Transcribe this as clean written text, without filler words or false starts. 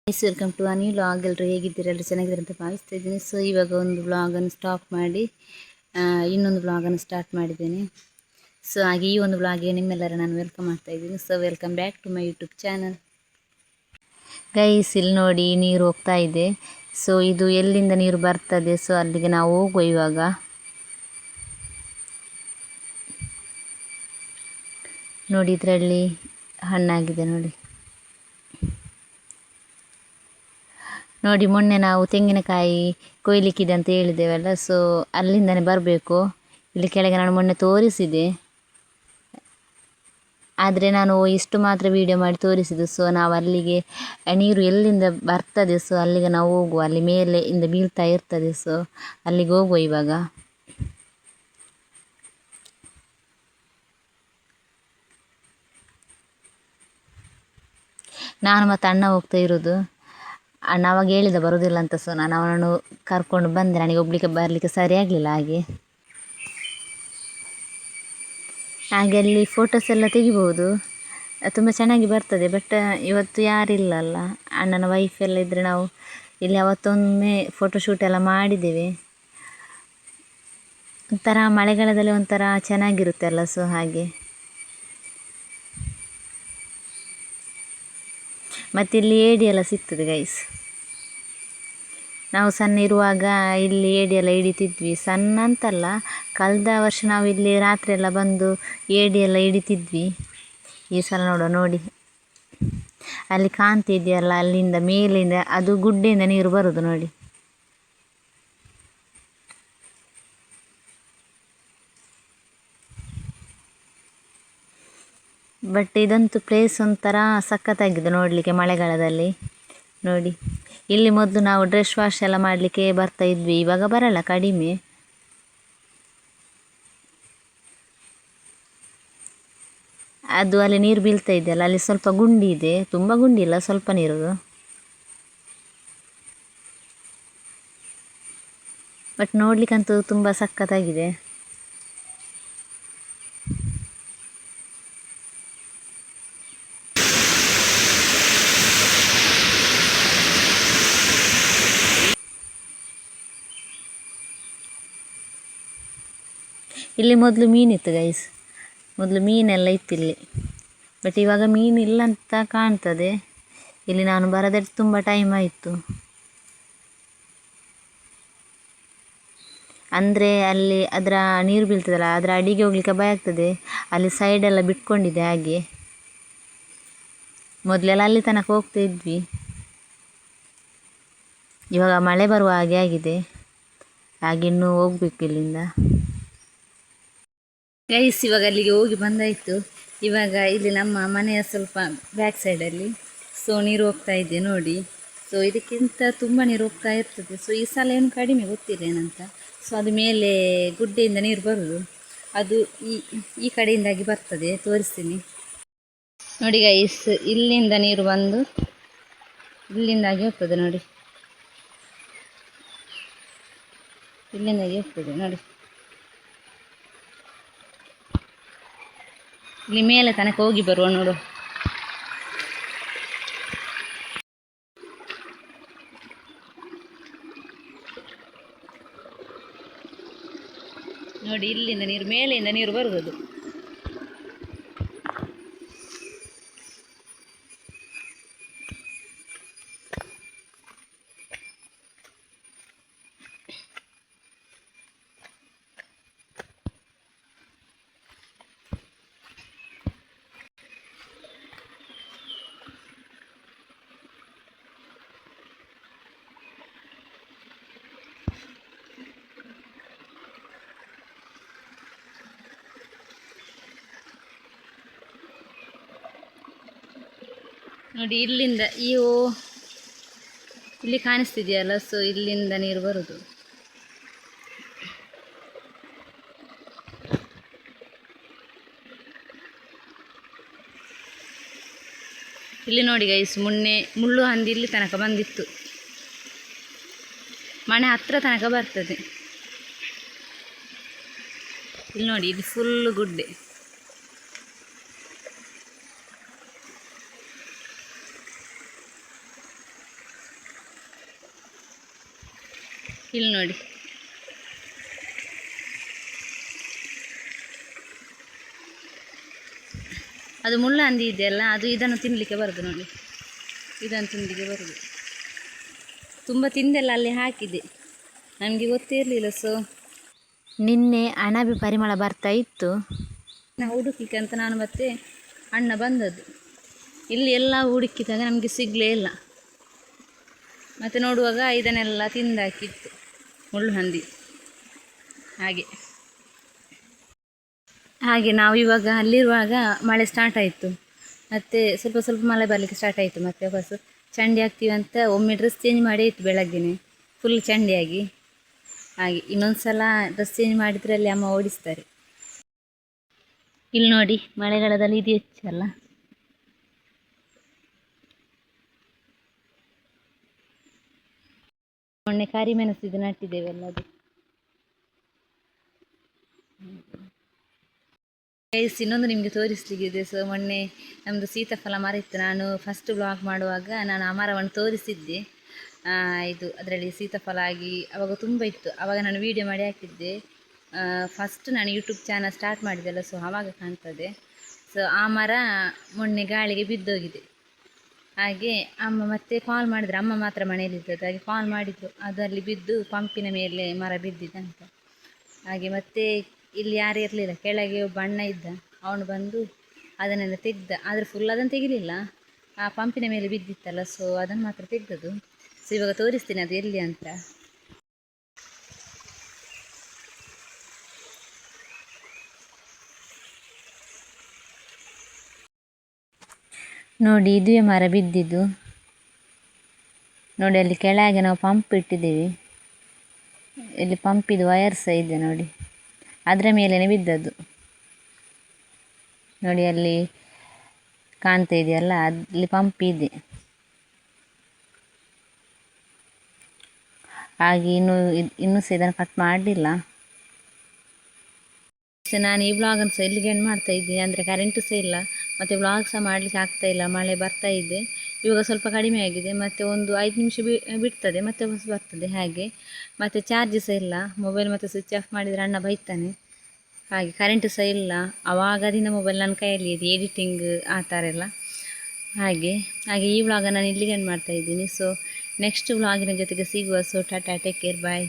Welcome to any vlog. ಎಲ್ಲರೂ ಹೇಗಿದ್ದೀರಾ? ಎಲ್ಲರೂ ಚೆನ್ನಾಗಿದ್ದಾರೆ ಅಂತ ಭಾವಿಸ್ತಾ ಇದ್ದೀನಿ. ಸೊ ಇವಾಗ ಒಂದು ವ್ಲಾಗನ್ನು ಸ್ಟಾಪ್ ಮಾಡಿ ಇನ್ನೊಂದು ವ್ಲಾಗನ್ನು ಸ್ಟಾರ್ಟ್ ಮಾಡಿದ್ದೇನೆ. ಸೊ ಹಾಗೆ ಈ ಒಂದು ವ್ಲಾಗ್ಗೆ ನಿಮ್ಮೆಲ್ಲರ ನಾನು ವೆಲ್ಕಮ್ ಮಾಡ್ತಾ ಇದ್ದೀನಿ. So welcome back to my YouTube channel. Guys, ಇಲ್ಲಿ ನೋಡಿ ನೀರು ಹೋಗ್ತಾ ಇದೆ. ಸೊ ಇದು ಎಲ್ಲಿಂದ ನೀರು ಬರ್ತದೆ, ಸೊ ಅಲ್ಲಿಗೆ ನಾವು ಹೋಗುವ ಇವಾಗ. ನೋಡಿ ಇದರಲ್ಲಿ ಹಣ್ಣಾಗಿದೆ ನೋಡಿ. ನೋಡಿ ಮೊನ್ನೆ ನಾವು ತೆಂಗಿನಕಾಯಿ ಕೊಯ್ಲಿಕ್ಕಿದೆ ಅಂತ ಹೇಳಿದ್ದೇವಲ್ಲ, ಸೊ ಅಲ್ಲಿಂದನೇ ಬರಬೇಕು. ಇಲ್ಲಿ ಕೆಳಗೆ ನಾನು ಮೊನ್ನೆ ತೋರಿಸಿದೆ, ಆದರೆ ನಾನು ಇಷ್ಟು ಮಾತ್ರ ವೀಡಿಯೋ ಮಾಡಿ ತೋರಿಸಿದ್ದು. ಸೊ ನಾವು ಅಲ್ಲಿಗೆ ನೀರು ಎಲ್ಲಿಂದ ಬರ್ತದೆ, ಸೊ ಅಲ್ಲಿಗೆ ನಾವು ಹೋಗುವ. ಅಲ್ಲಿ ಮೇಲೆ ಇಂದ ಬೀಳ್ತಾ ಇರ್ತದೆ, ಸೊ ಅಲ್ಲಿಗೆ ಹೋಗುವ ಇವಾಗ. ನಾನು ಮತ್ತು ಅಣ್ಣ ಹೋಗ್ತಾ ಇರೋದು. ಅಣ್ಣ ಅವಾಗ ಹೇಳಿದ ಬರೋದಿಲ್ಲ ಅಂತ, ಸೊ ನಾನು ಅವನನ್ನು ಕರ್ಕೊಂಡು ಬಂದೆ. ನನಗೆ ಬರಲಿಕ್ಕೆ ಸರಿ ಆಗಲಿಲ್ಲ. ಹಾಗೆ ಅಲ್ಲಿ ಫೋಟೋಸ್ ಎಲ್ಲ ತೆಗಿಬೋದು, ತುಂಬ ಚೆನ್ನಾಗಿ ಬರ್ತದೆ. ಬಟ್ ಇವತ್ತು ಯಾರಿಲ್ಲಲ್ಲ, ಅಣ್ಣನ ವೈಫ್ ಎಲ್ಲ ಇದ್ದರೆ ನಾವು ಇಲ್ಲಿ ಅವತ್ತೊಮ್ಮೆ ಫೋಟೋಶೂಟ್ ಎಲ್ಲ ಮಾಡಿದ್ದೇವೆ. ಒಂಥರ ಮಳೆಗಾಲದಲ್ಲಿ ಒಂಥರ ಚೆನ್ನಾಗಿರುತ್ತೆ ಅಲ್ಲ, ಸೊ ಹಾಗೆ. ಮತ್ತು ಇಲ್ಲಿ ಏಡಿ ಎಲ್ಲ ಸಿಗ್ತದೆ ಗೈಸ್. ನಾವು ಸಣ್ಣ ಇರುವಾಗ ಇಲ್ಲಿ ಏಡಿ ಎಲ್ಲ ಹಿಡಿತಿದ್ವಿ. ಸಣ್ಣ ಅಂತಲ್ಲ, ಕಳೆದ ವರ್ಷ ನಾವು ಇಲ್ಲಿ ರಾತ್ರಿ ಎಲ್ಲ ಬಂದು ಏಡಿ ಎಲ್ಲ ಹಿಡಿತಿದ್ವಿ. ಈ ಸಲ ನೋಡುವ. ನೋಡಿ ಅಲ್ಲಿ ಕಾಣ್ತಿದೆಯಲ್ಲ, ಅಲ್ಲಿಂದ ಮೇಲಿಂದ ಅದು ಗುಡ್ಡೆಯಿಂದ ನೀರು ಬರೋದು ನೋಡಿ. ಬಟ್ ಇದಂತೂ ಪ್ಲೇಸ್ ಒಂಥರ ಸಖತ್ತಾಗಿದೆ ನೋಡಲಿಕ್ಕೆ ಮಳೆಗಾಲದಲ್ಲಿ. ನೋಡಿ ಇಲ್ಲಿ ಮೊದಲು ನಾವು ಡ್ರೆಸ್ ವಾಶ್ ಎಲ್ಲ ಮಾಡಲಿಕ್ಕೆ ಬರ್ತಾ ಇದ್ವಿ, ಇವಾಗ ಬರಲ್ಲ, ಕಡಿಮೆ. ಅದು ಅಲ್ಲಿ ನೀರು ಬೀಳ್ತಾ ಇದೆಯಲ್ಲ, ಅಲ್ಲಿ ಸ್ವಲ್ಪ ಗುಂಡಿ ಇದೆ, ತುಂಬ ಗುಂಡಿ ಇಲ್ಲ, ಸ್ವಲ್ಪ ನೀರು. ಬಟ್ ನೋಡ್ಲಿಕ್ಕಂತೂ ತುಂಬ ಸಖತ್ತಾಗಿದೆ. ಇಲ್ಲಿ ಮೊದಲು ಮೀನಿತ್ತು ಗೈಸ್, ಮೊದಲು ಮೀನೆಲ್ಲ ಇತ್ತಿಲ್ಲಿ. ಬಟ್ ಇವಾಗ ಮೀನಿಲ್ಲ ಅಂತ ಕಾಣ್ತದೆ. ಇಲ್ಲಿ ನಾನು ಬರದೆ ತುಂಬ ಟೈಮ್ ಆಯಿತು. ಅಂದರೆ ಅಲ್ಲಿ ಅದರ ನೀರು ಬೀಳ್ತದಲ್ಲ, ಅದರ ಅಡಿಗೆ ಹೋಗ್ಲಿಕ್ಕೆ ಭಯ ಆಗ್ತದೆ. ಅಲ್ಲಿ ಸೈಡೆಲ್ಲ ಬಿಟ್ಕೊಂಡಿದೆ ಹಾಗೆ. ಮೊದಲೆಲ್ಲ ಅಲ್ಲಿ ತನಕ ಹೋಗ್ತಾ ಇದ್ವಿ, ಇವಾಗ ಮಳೆ ಬರುವ ಹಾಗೆ ಆಗಿದೆ. ಹಾಗೆ ಇನ್ನೂ ಹೋಗ್ಬೇಕು ಇಲ್ಲಿಂದ ಗೈಸ್. ಇವಾಗ ಅಲ್ಲಿಗೆ ಹೋಗಿ ಬಂದಾಯಿತು. ಇವಾಗ ಇಲ್ಲಿ ನಮ್ಮ ಮನೆಯ ಸ್ವಲ್ಪ ಬ್ಯಾಕ್ ಸೈಡಲ್ಲಿ ಸೊ ನೀರು ಹೋಗ್ತಾ ಇದೆ ನೋಡಿ. ಸೊ ಇದಕ್ಕಿಂತ ತುಂಬ ನೀರು ಹೋಗ್ತಾ ಇರ್ತದೆ. ಸೊ ಈ ಸಲ ಏನು ಕಡಿಮೆ ಗೊತ್ತಿಲ್ಲ ಏನಂತ. ಸೊ ಅದು ಮೇಲೆ ಗುಡ್ಡೆಯಿಂದ ನೀರು ಬರೋದು, ಅದು ಈ ಕಡೆಯಿಂದಾಗಿ ಬರ್ತದೆ. ತೋರಿಸ್ತೀನಿ ನೋಡಿ ಗೈಸ್. ಇಲ್ಲಿಂದ ನೀರು ಬಂದು ಇಲ್ಲಿಂದಾಗಿ ಹೋಗ್ತದೆ ನೋಡಿ, ಇಲ್ಲಿಂದಾಗಿ ಹೋಗ್ತದೆ ನೋಡಿ. ಇಲ್ಲಿ ಮೇಲೆ ತನಕ ಹೋಗಿ ಬರುವ ನೋಡು. ನೋಡಿ ಇಲ್ಲಿಂದ ನೀರು, ಮೇಲೆಯಿಂದ ನೀರು ಬರುವುದು. ನೋಡಿ ಇಲ್ಲಿಂದ ಇಲ್ಲಿ ಕಾಣಿಸ್ತಿದೆಯಲ್ಲ, ಸೊ ಇಲ್ಲಿಂದ ನೀರು ಬರುದು. ಇಲ್ಲಿ ನೋಡಿ ಗೈಸ್, ಮೊನ್ನೆ ಮುಳ್ಳು ಹಂದಿ ಇಲ್ಲಿ ತನಕ ಬಂದಿತ್ತು. ಮನೆ ಹತ್ರ ತನಕ ಬರ್ತದೆ. ಇಲ್ಲಿ ನೋಡಿ, ಇದು ಫುಲ್ ಗುಡ್ಡೆ. ಇಲ್ಲಿ ನೋಡಿ, ಅದು ಮುಳ್ಳಂದಿ ಇದೆಯಲ್ಲ, ಅದು ಇದನ್ನು ತಿನ್ನಲಿಕ್ಕೆ ಬರೋದು ನೋಡಿ, ಇದನ್ನು ತಿನ್ನಲಿಕ್ಕೆ ಬರೋದು. ತುಂಬ ತಿಂದೆಲ್ಲ ಅಲ್ಲಿ ಹಾಕಿದೆ, ನನಗೆ ಗೊತ್ತೇ ಇರಲಿಲ್ಲ. ಸೊ ನಿನ್ನೆ ಅಣಬೆ ಪರಿಮಳ ಬರ್ತಾ ಇತ್ತು, ನಾವು ಹುಡುಕಿಕ್ಕೆ ಅಂತ ನಾನು ಮತ್ತೆ ಅಣ್ಣ ಬಂದದ್ದು. ಇಲ್ಲಿ ಎಲ್ಲ ಹುಡುಕಿದಾಗ ನಮಗೆ ಸಿಗಲೇ ಇಲ್ಲ. ಮತ್ತು ನೋಡುವಾಗ ಇದನ್ನೆಲ್ಲ ತಿಂದಾಕಿತ್ತು ಮುಳ್ಳು ಹಂದಿ. ಹಾಗೆ ನಾವು ಇವಾಗ ಅಲ್ಲಿರುವಾಗ ಮಳೆ ಸ್ಟಾರ್ಟ್ ಆಯಿತು, ಮತ್ತು ಸ್ವಲ್ಪ ಸ್ವಲ್ಪ ಮಳೆ ಬರಲಿಕ್ಕೆ ಸ್ಟಾರ್ಟ್ ಆಯಿತು. ಮತ್ತು ವಾಪಸ್ಸು ಚಂಡಿ ಆಗ್ತೀವಿ ಅಂತ ಒಮ್ಮೆ ಡ್ರೆಸ್ ಚೇಂಜ್ ಮಾಡೇ ಇತ್ತು ಬೆಳಗ್ಗೆನೆ, ಫುಲ್ ಚಂಡಿಯಾಗಿ. ಹಾಗೆ ಇನ್ನೊಂದು ಸಲ ಡ್ರೆಸ್ ಚೇಂಜ್ ಮಾಡಿದರೆ ಅಲ್ಲಿ ಅಮ್ಮ ಓಡಿಸ್ತಾರೆ. ಇಲ್ಲಿ ನೋಡಿ, ಮಳೆಗಾಲದಲ್ಲಿ ಇದು ಹೆಚ್ಚಲ್ಲ. ಮೊನ್ನೆ ಕರಿಮೆಣಸಿದು ನಟ್ಟಿದ್ದೇವೆಲ್ಲ ಅದು. ಇನ್ನೊಂದು ನಿಮಗೆ ತೋರಿಸ್ಲಿಕ್ಕಿದೆ. ಸೊ ಮೊನ್ನೆ ನಮ್ಮದು ಸೀತಾಫಲ ಮರ ಇತ್ತು. ನಾನು ಫಸ್ಟ್ ಬ್ಲಾಗ್ ಮಾಡುವಾಗ ನಾನು ಆ ಮರವನ್ನು ತೋರಿಸಿದ್ದೆ. ಇದು ಅದರಲ್ಲಿ ಸೀತಾಫಲ ಆಗಿ ಆವಾಗ ತುಂಬ ಇತ್ತು. ಆವಾಗ ನಾನು ವೀಡಿಯೋ ಮಾಡಿ ಹಾಕಿದ್ದೆ. ಫಸ್ಟ್ ನಾನು ಯೂಟ್ಯೂಬ್ ಚಾನಲ್ ಸ್ಟಾರ್ಟ್ ಮಾಡಿದ್ದೆಲ್ಲ, ಸೊ ಆವಾಗ ಕಾಣ್ತದೆ. ಸೊ ಆ ಮರ ಮೊನ್ನೆ ಗಾಳಿಗೆ ಬಿದ್ದೋಗಿದೆ. ಹಾಗೆ ಅಮ್ಮ ಮತ್ತೆ ಕಾಲ್ ಮಾಡಿದ್ರು, ಅಮ್ಮ ಮಾತ್ರ ಮನೆಯಲ್ಲಿದ್ದದ್ದು. ಹಾಗೆ ಕಾಲ್ ಮಾಡಿದ್ರು, ಅದರಲ್ಲಿ ಬಿದ್ದು ಪಂಪಿನ ಮೇಲೆ ಮರ ಬಿದ್ದಿದೆ ಅಂತ. ಹಾಗೆ ಮತ್ತೆ ಇಲ್ಲಿ ಯಾರು ಇರಲಿಲ್ಲ, ಕೆಳಗೆ ಒಬ್ಬ ಅಣ್ಣ ಇದ್ದ, ಅವನು ಬಂದು ಅದನ್ನೆಲ್ಲ ತೆಗ್ದ. ಆದರೆ ಫುಲ್ ಅದನ್ನು ತೆಗಿಲಿಲ್ಲ, ಆ ಪಂಪಿನ ಮೇಲೆ ಬಿದ್ದಿತ್ತಲ್ಲ, ಸೊ ಅದನ್ನು ಮಾತ್ರ ತೆಗ್ದದು. ಸೊ ಇವಾಗ ತೋರಿಸ್ತೀನಿ ಅದು ಎಲ್ಲಿ ಅಂತ. ನೋಡಿ, ಇದುವೇ ಮರ ಬಿದ್ದಿದ್ದು ನೋಡಿ. ಅಲ್ಲಿ ಕೆಳಗೆ ನಾವು ಪಂಪ್ ಇಟ್ಟಿದ್ದೀವಿ, ಇಲ್ಲಿ ಪಂಪಿದು ವಯರ್ ಸಹ ಇದೆ ನೋಡಿ, ಅದರ ಮೇಲೇ ಬಿದ್ದದ್ದು ನೋಡಿ. ಅಲ್ಲಿ ಕಾಣ್ತಾ ಇದೆಯಲ್ಲ, ಅಲ್ಲಿ ಪಂಪ್ ಇದೆ. ಹಾಗೆ ಇನ್ನೂ ಸಹ ಇದನ್ನು ಕಟ್ ಮಾಡಲಿಲ್ಲ. ನಾನು ಈ ವ್ಲಾಗನ್ನು ಸಹ ಇಲ್ಲಿಗೆ ಎಂಡ್ ಮಾಡ್ತಾ ಇದ್ದೀನಿ. ಅಂದರೆ ಕರೆಂಟು ಸಹ ಇಲ್ಲ, ಮತ್ತು ವ್ಲಾಗ್ ಸಹ ಮಾಡಲಿಕ್ಕೆ ಆಗ್ತಾ ಇಲ್ಲ, ಮಳೆ ಬರ್ತಾ ಇದೆ. ಇವಾಗ ಸ್ವಲ್ಪ ಕಡಿಮೆ ಆಗಿದೆ, ಮತ್ತು ಒಂದು 5 ನಿಮಿಷ ಬಿಡ್ತದೆ, ಮತ್ತೆ ಬಸ್ ಬರ್ತದೆ. ಹಾಗೆ ಮತ್ತು ಚಾರ್ಜ್ ಸಹ ಇಲ್ಲ ಮೊಬೈಲ್, ಮತ್ತು ಸ್ವಿಚ್ ಆಫ್ ಮಾಡಿದರೆ ಅಣ್ಣ ಬೈತಾನೆ. ಹಾಗೆ ಕರೆಂಟು ಸಹ ಇಲ್ಲ. ಆವಾಗದಿಂದ ಮೊಬೈಲ್ ನನ್ನ ಕೈಯಲ್ಲಿ ಇದೆ, ಎಡಿಟಿಂಗ್ ಆ ಥರ ಎಲ್ಲ. ಹಾಗೆ ಈ ವ್ಲಾಗನ್ನು ನಾನು ಇಲ್ಲಿಗೆ ಎಂಡ್ ಮಾಡ್ತಾ ಇದ್ದೀನಿ. ಸೊ ನೆಕ್ಸ್ಟ್ ವ್ಲಾಗಿನ ಜೊತೆಗೆ ಸಿಗುವ. ಸೊ ಟಾಟಾ, ಟೇಕ್ ಕೇರ್, ಬಾಯ್.